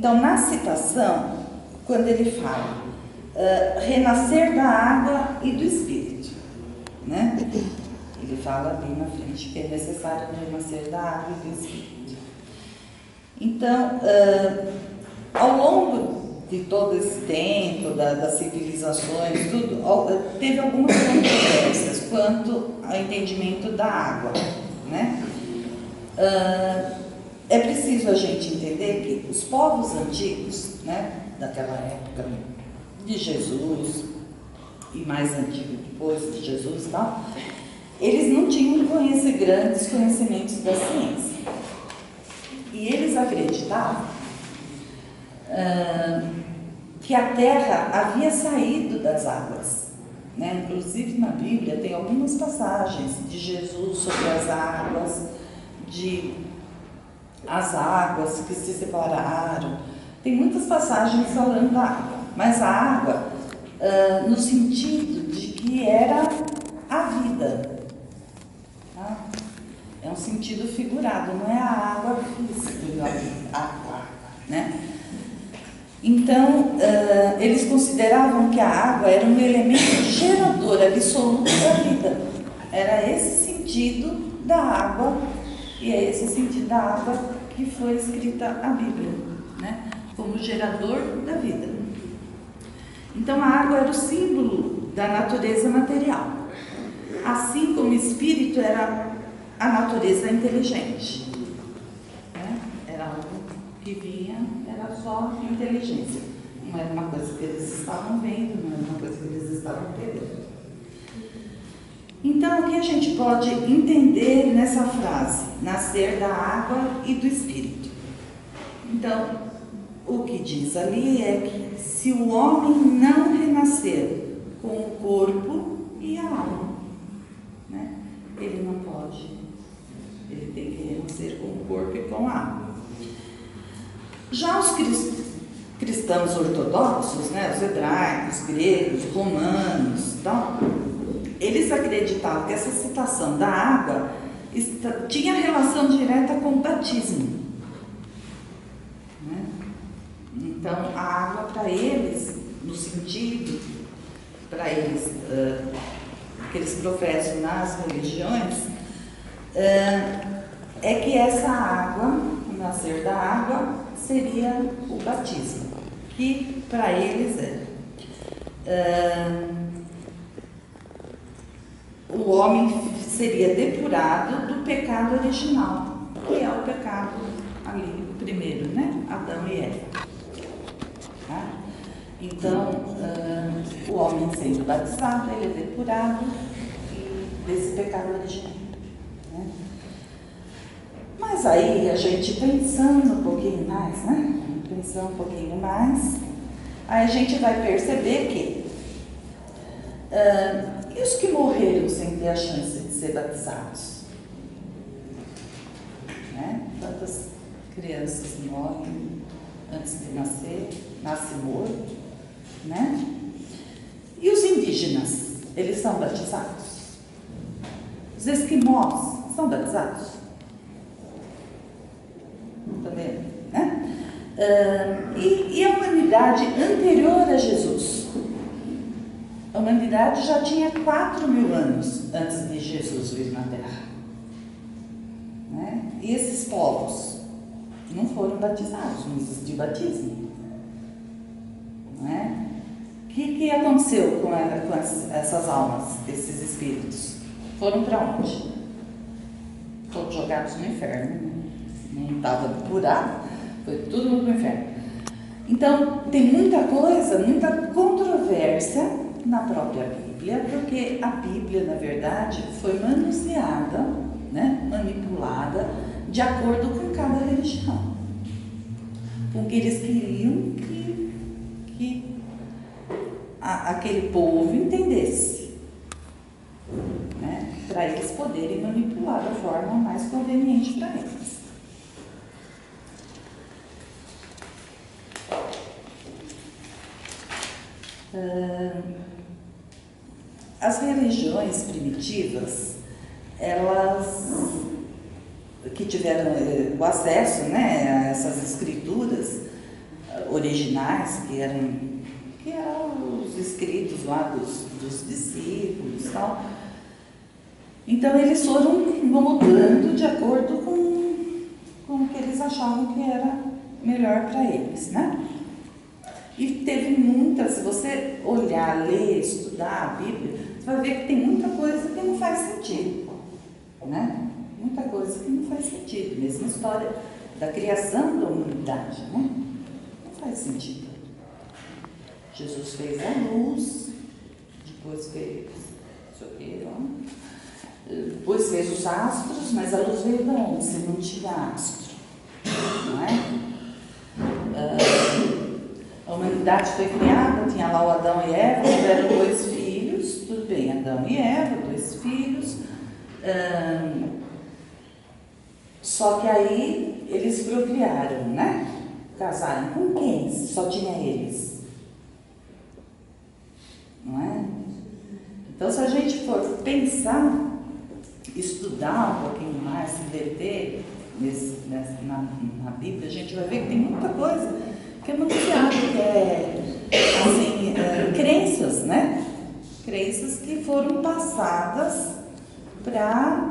Então, na citação, quando ele fala renascer da água e do Espírito, né? Ele fala ali na frente que é necessário renascer da água e do Espírito. Então, ao longo de todo esse tempo, das civilizações, tudo, teve algumas controvérsias quanto ao entendimento da água, né? É preciso a gente entender que os povos antigos, né, daquela época de Jesus e mais antigo depois de Jesus e tal, eles não tinham grandes conhecimentos da ciência. E eles acreditavam que a Terra havia saído das águas, né? Inclusive na Bíblia tem algumas passagens de Jesus sobre as águas, as águas que se separaram. Tem muitas passagens falando da água, mas a água no sentido de que era a vida, tá? É um sentido figurado, não é a água física, a água, né? Então, eles consideravam que a água era um elemento gerador absoluto da vida. Era esse sentido da água, e é esse sentido da água que foi escrita a Bíblia, né? Como gerador da vida. Então, a água era o símbolo da natureza material, assim como o espírito era a natureza inteligente, né? Era algo que vinha, era só inteligência, não era uma coisa que eles estavam vendo, não era uma coisa que eles estavam pegando. Então, o que a gente pode entender nessa frase, nascer da água e do espírito? Então, o que diz ali é que se o homem não renascer com o corpo e a alma, né, ele não pode, ele tem que renascer com o corpo e com a alma. Já os cristãos ortodoxos, né, os hebraicos, gregos, romanos, tal, eles acreditavam que essa citação da água tinha relação direta com o batismo, né? Então, a água para eles, no sentido, para eles, que eles professam nas religiões, é que essa água, o nascer da água, seria o batismo, que para eles o homem seria depurado do pecado original, que é o pecado ali, o primeiro, né? Adão e Eva. Tá? Então, o homem sendo batizado, ele é depurado desse pecado original, né? Mas aí, a gente pensando um pouquinho mais, né? Pensando um pouquinho mais, aí a gente vai perceber que e os que morreram sem ter a chance de ser batizados? Né? Quantas crianças morrem antes de nascer, nasce morto, né? E os indígenas, eles são batizados? Os esquimós são batizados? Está vendo? Né? E a humanidade anterior a Jesus? A humanidade já tinha 4.000 anos antes de Jesus vir na Terra, né? E esses povos não foram batizados, não existiu batismo, né? O que aconteceu com essas almas, esses espíritos? Foram para onde? Foram jogados no inferno, né? Não estava depurado, foi tudo no inferno. Então, tem muita coisa, muita controvérsia na própria Bíblia, porque a Bíblia, na verdade, foi manuseada, né, manipulada de acordo com cada religião, porque eles queriam que aquele povo entendesse, né, para eles poderem manipular da forma mais conveniente para eles. As religiões primitivas, elas que tiveram o acesso, né, a essas escrituras, originais, que eram os escritos lá dos discípulos e tal. Então eles foram moldando de acordo com o que eles achavam que era melhor para eles, né? E teve muitas, se você olhar, ler, estudar a Bíblia, você vai ver que tem muita coisa que não faz sentido, né? Muita coisa que não faz sentido. Mesma história da criação da humanidade, né? Não faz sentido. Jesus fez a luz, depois fez depois fez os astros, mas a luz veio de onde? Se não tinha astro, não é? A humanidade foi criada, tinha lá o Adão e Eva, tiveram 2 filhos, tudo bem, Adão e Eva, 2 filhos, só que aí eles procriaram, né? Casaram com quem? Só tinha eles, não é? Então, se a gente for pensar, estudar um pouquinho mais, se deter na Bíblia, a gente vai ver que tem muita coisa que é anunciado, que assim, crenças, né? Crenças que foram passadas para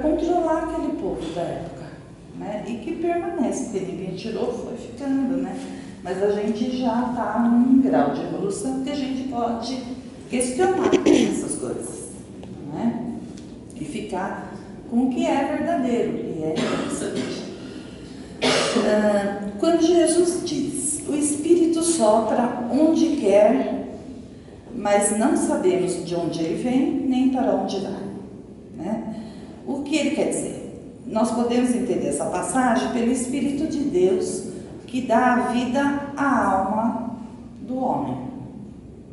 controlar aquele povo da época, né? E que permanece, porque ninguém tirou, foi ficando, né? Mas a gente já está num grau de evolução que a gente pode questionar essas coisas, né? E ficar com o que é verdadeiro, o que é interessante. Quando Jesus diz, o Espírito sopra onde quer, mas não sabemos de onde ele vem, nem para onde vai, né? O que ele quer dizer? Nós podemos entender essa passagem pelo Espírito de Deus, que dá a vida à alma do homem,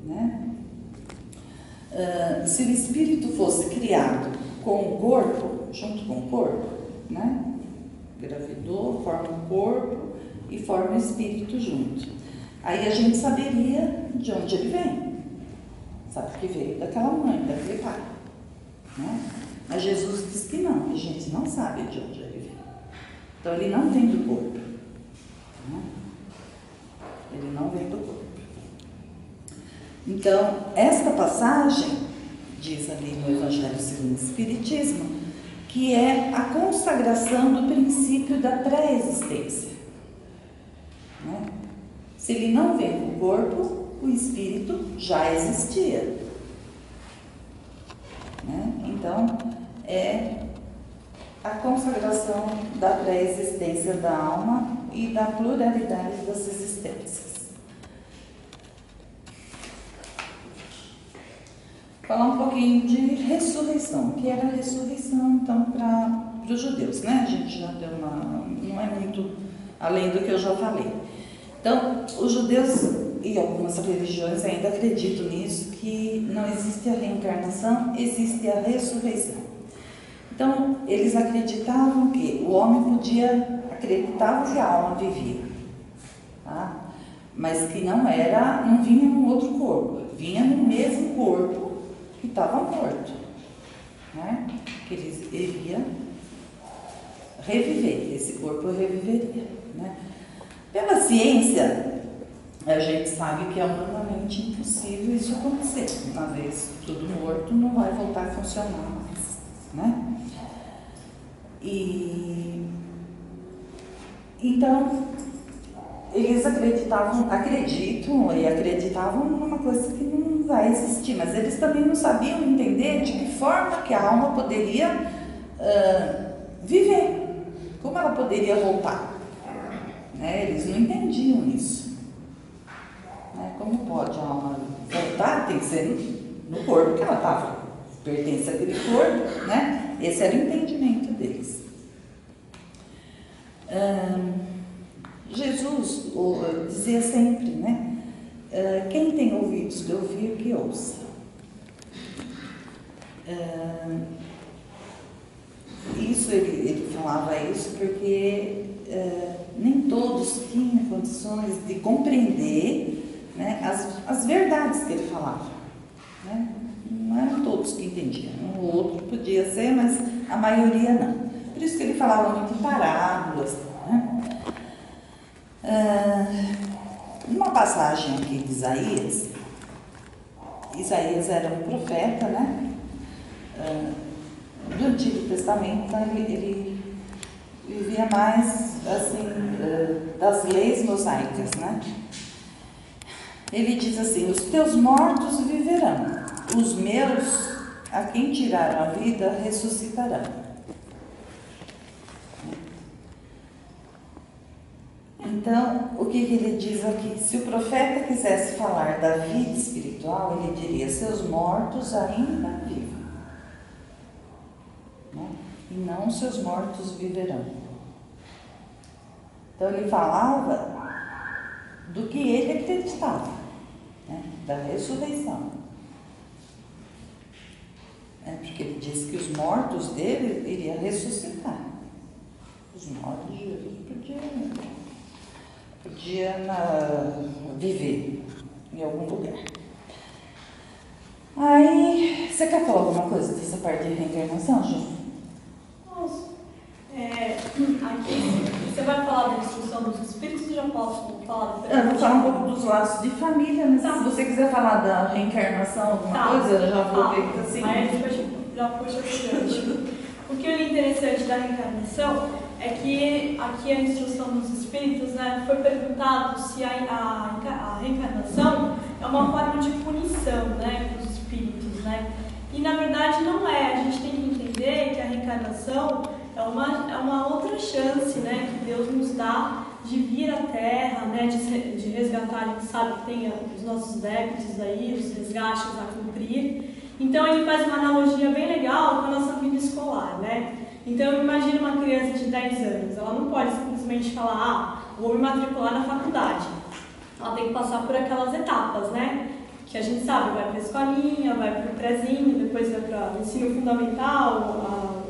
né? Se o espírito fosse criado com o corpo, junto com o corpo, né? Gravidou, forma o corpo e forma o espírito junto. Aí a gente saberia de onde ele vem. Sabe que veio daquela mãe, daquele pai, né? Mas Jesus diz que não, que a gente não sabe de onde ele vem. Então ele não vem do corpo. Ele não vem do corpo. Então, esta passagem, diz ali no Evangelho segundo o Espiritismo, que é a consagração do princípio da pré-existência, né? Se ele não vem do corpo, o espírito já existia, né? Então, é a consagração da pré-existência da alma e da pluralidade das existências. Falar um pouquinho de ressurreição. O que era a ressurreição, então, para os judeus, né? A gente já deu não é muito além do que eu já falei. Então, os judeus e algumas religiões ainda acreditam nisso, que não existe a reencarnação, existe a ressurreição. Então, eles acreditavam que o homem acreditava que a alma vivia, tá? Mas que não vinha num outro corpo, vinha no mesmo corpo que estava morto, né? Que ele iria reviver, esse corpo reviveria, né? Pela ciência, a gente sabe que é humanamente impossível isso acontecer. Uma vez tudo morto, não vai voltar a funcionar mais, né? Então, eles acreditavam numa coisa que não vai existir, mas eles também não sabiam entender de que forma que a alma poderia viver, como ela poderia voltar, né? Eles não entendiam isso, né? Como pode a alma voltar? Tem que ser no corpo que ela estava, pertence àquele corpo, né? Esse era o entendimento deles. Jesus dizia sempre, né? Quem tem ouvidos de ouvir, que ouça. Ele falava isso porque nem todos tinham condições de compreender, né, as verdades que ele falava, né? Não eram todos que entendiam. O outro podia ser, mas a maioria não. Por isso que ele falava muito em parábolas, né? passagem aqui de Isaías, Isaías era um profeta, né? Do Antigo Testamento, então ele vivia mais assim, das leis mosaicas, né? Ele diz assim: os teus mortos viverão, os meus, a quem tiraram a vida, ressuscitarão. Então, o que ele diz aqui? Se o profeta quisesse falar da vida espiritual, ele diria: seus mortos ainda vivem, né? E não seus mortos viverão. Então, ele falava do que ele acreditava, né? Da ressurreição. Porque ele disse que os mortos dele iriam ressuscitar. Os mortos de Jesus podia viver em algum lugar. Aí, você quer falar alguma coisa dessa parte de reencarnação, Ju? Posso. Aqui, você vai falar da instrução dos espíritos ou já posso falar? Eu vou falar um pouco dos laços de família, mas se você quiser falar da reencarnação, alguma coisa, eu já vou ver que assim. Aí a gente já puxa o gancho. O que é interessante da reencarnação é que aqui a instrução dos espíritos, né, foi perguntado se a reencarnação é uma forma de punição, né, para os espíritos, né? E na verdade não é. A gente tem que entender que a reencarnação é uma outra chance, né, que Deus nos dá de vir à Terra, né, de resgatar. A gente sabe que tem os nossos débitos aí, os resgates a cumprir. Então ele faz uma analogia bem legal com a nossa vida escolar, né? Então imagine uma criança de 10 anos, ela não pode simplesmente falar: vou me matricular na faculdade. Ela tem que passar por aquelas etapas, né? Que a gente sabe, vai para a escolinha, vai para o prézinho, depois vai para o ensino fundamental,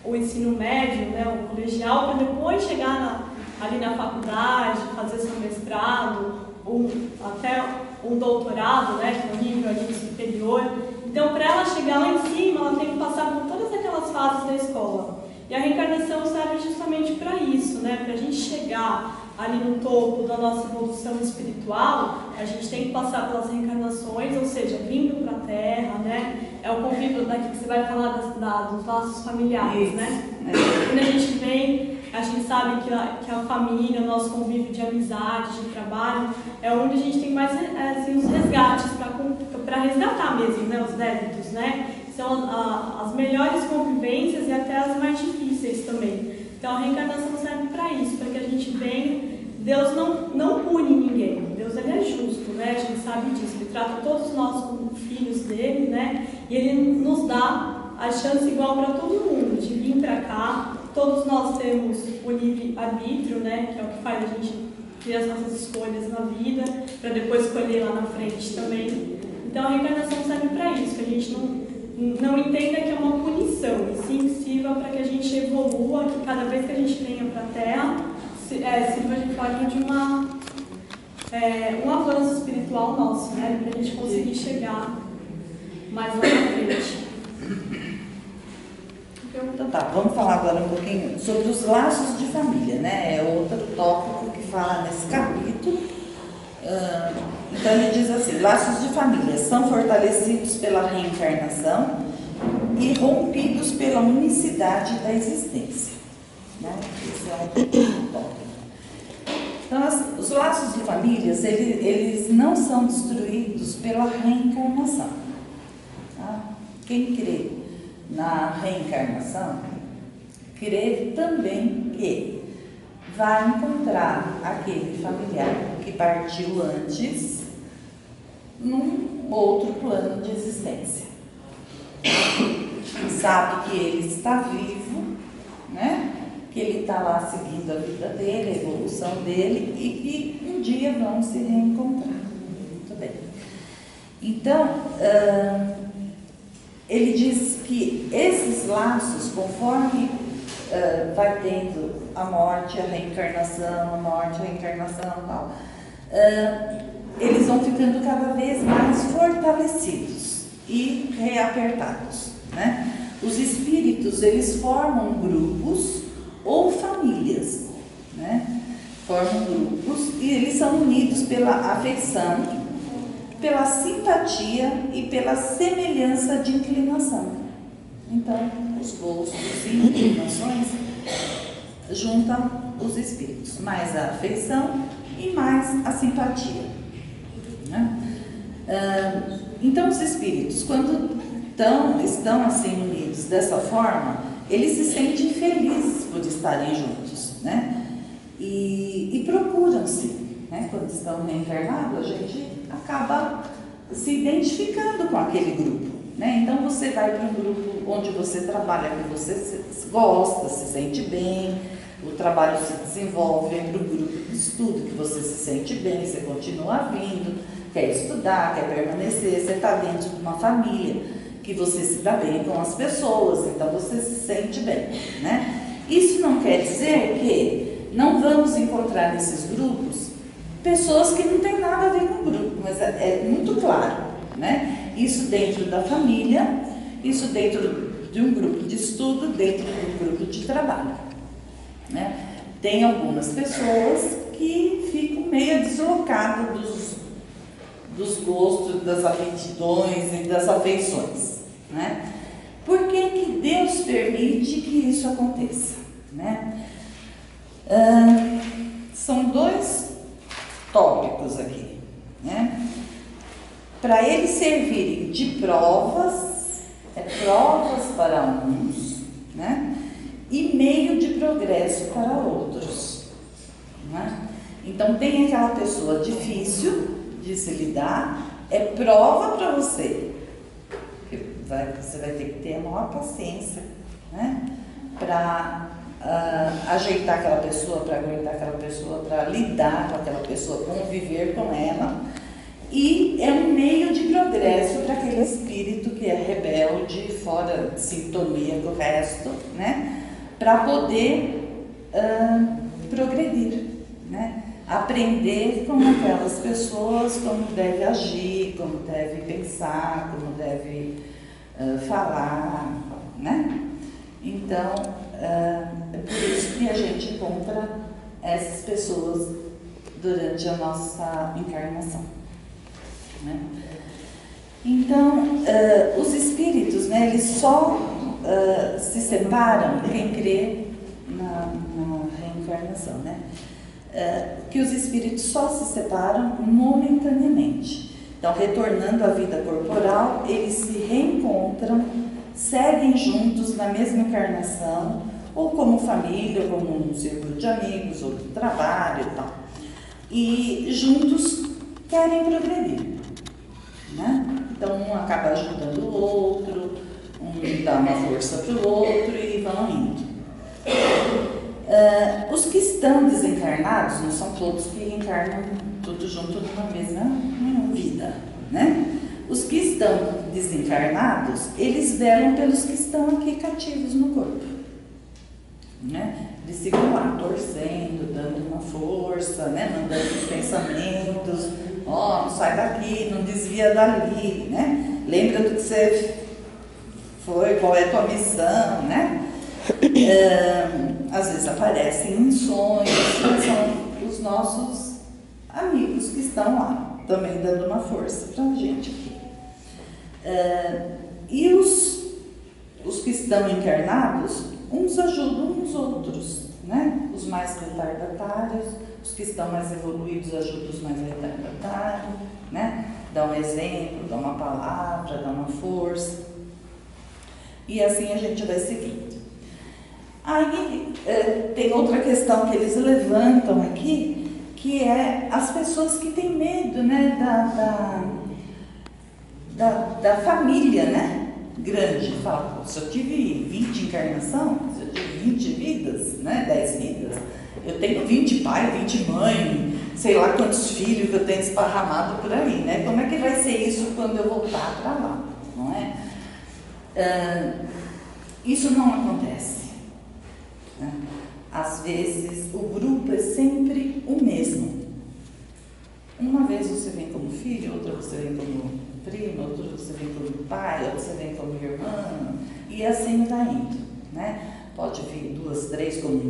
o ensino médio, né, o colegial, para depois chegar ali na faculdade, fazer seu mestrado, ou até um doutorado, né, que é um nível ali superior. Então, para ela chegar lá em cima, ela tem que passar por todas aquelas fases da escola. E a reencarnação serve justamente para isso, né, para a gente chegar ali no topo da nossa evolução espiritual. A gente tem que passar pelas reencarnações, ou seja, vindo para a Terra, né? É o convívio daqui que você vai falar dos laços familiares, isso, né? Quando a gente vem, a gente sabe que a família, o nosso convívio de amizade, de trabalho, é onde a gente tem mais assim, os resgates para resgatar mesmo, né? Os débitos, né? São as melhores convivências e até as mais difíceis também. Então a reencarnação serve para isso, para que a gente venha. Deus não pune ninguém, Deus ele é justo, né? A gente sabe disso, ele trata todos nós como filhos dele, né? E ele nos dá a chance igual para todo mundo de vir para cá. Todos nós temos o livre-arbítrio, né? Que é o que faz a gente ter as nossas escolhas na vida, para depois escolher lá na frente também. Então a reencarnação serve para isso, que a gente não entenda que é uma punição, e sim sirva para que a gente evolua, que cada vez que a gente venha para a Terra, sirva de forma de um avanço espiritual nosso, né? Para a gente conseguir chegar mais lá na frente. Então tá, vamos falar agora um pouquinho sobre os laços de família, né? É outro tópico que fala nesse capítulo. Então ele diz assim: laços de família são fortalecidos pela reencarnação e rompidos pela unicidade da existência, né? Esse é um tópico. Então os laços de famílias, eles não são destruídos pela reencarnação, tá? Quem crê na reencarnação crê também que vai encontrar aquele familiar que partiu antes num outro plano de existência. Sabe que ele está vivo, né? Que ele está lá seguindo a vida dele, a evolução dele, e que um dia vão se reencontrar. Muito bem. Então, ele diz que esses laços, conforme vai tendo a morte, a reencarnação, tal, eles vão ficando cada vez mais fortalecidos e reapertados, né? Os espíritos, eles formam grupos ou famílias, né? formam grupos e eles são unidos pela afeição, pela simpatia e pela semelhança de inclinação. Então, os gostos e inclinações juntam os espíritos, mais a afeição e mais a simpatia, né? Então, os espíritos, quando estão assim unidos dessa forma, eles se sentem felizes por estarem juntos, né? E procuram-se, né? Quando estão reencarnados, a gente acaba se identificando com aquele grupo, né? Então você vai para um grupo onde você trabalha, que você gosta, se sente bem, o trabalho se desenvolve, vem para um grupo de estudo que você se sente bem, você continua vindo, quer estudar, quer permanecer, você está dentro de uma família que você se dá bem com as pessoas, então você se sente bem, né? Isso não quer dizer que não vamos encontrar nesses grupos pessoas que não têm nada a ver com o grupo, mas é muito claro, né? Isso dentro da família, isso dentro de um grupo de estudo, dentro de um grupo de trabalho, né? Tem algumas pessoas que ficam meio deslocadas dos gostos, das aptidões e das afeições, né? Por que que Deus permite que isso aconteça, né? São dois tópicos aqui, né? Para eles servirem de provas, provas para uns, né? E meio de progresso para outros, né? Então tem aquela pessoa difícil de se lidar, é prova para você. Você vai ter que ter a maior paciência, né? Para ajeitar aquela pessoa, para aguentar aquela pessoa, para lidar com aquela pessoa, conviver com ela. E é um meio de progresso para aquele espírito que é rebelde, fora de sintonia com o resto, né? Para poder progredir, né? Aprender com aquelas pessoas como deve agir, como deve pensar, como deve falar, né? Então, é por isso que a gente encontra essas pessoas durante a nossa encarnação, né? Então, os espíritos, né, eles só se separam, quem crê na reencarnação, né? Que os espíritos só se separam momentaneamente. Então, retornando à vida corporal, eles se reencontram, seguem juntos na mesma encarnação, ou como família, ou como um círculo de amigos, ou de trabalho e tal. E juntos querem progredir, né? Então, um acaba ajudando o outro, um dá uma força para o outro e vão indo. Os que estão desencarnados, não são todos que encarnam tudo junto numa mesma vida, né? Os que estão desencarnados, eles velam pelos que estão aqui cativos no corpo, né? Eles ficam lá torcendo, dando uma força, né? Mandando os pensamentos, não sai daqui, não desvia dali, né? Lembra do que você foi, qual é a tua missão, né? Às vezes aparecem em sonhos, são os nossos amigos que estão lá, também dando uma força para a gente aqui. E os que estão encarnados, uns ajudam os outros, né? Os mais retardatários, os que estão mais evoluídos ajudam os mais retardatários, né? Dá um exemplo, dá uma palavra, dá uma força. E assim a gente vai seguindo. Aí tem outra questão que eles levantam aqui, que é as pessoas que têm medo, né, da família, né, grande. Fala, se eu tive 20 encarnações, se eu tive 20 vidas, né, 10 vidas, eu tenho 20 pai, 20 mãe, sei lá quantos filhos que eu tenho esparramado por aí, né? Como é que vai ser isso quando eu voltar para lá, não é? Isso não acontece. Às vezes o grupo é sempre o mesmo. Uma vez você vem como filho, outra você vem como primo, outra você vem como pai, outra você vem como irmã, e assim vai indo, né? Pode vir 2, 3 como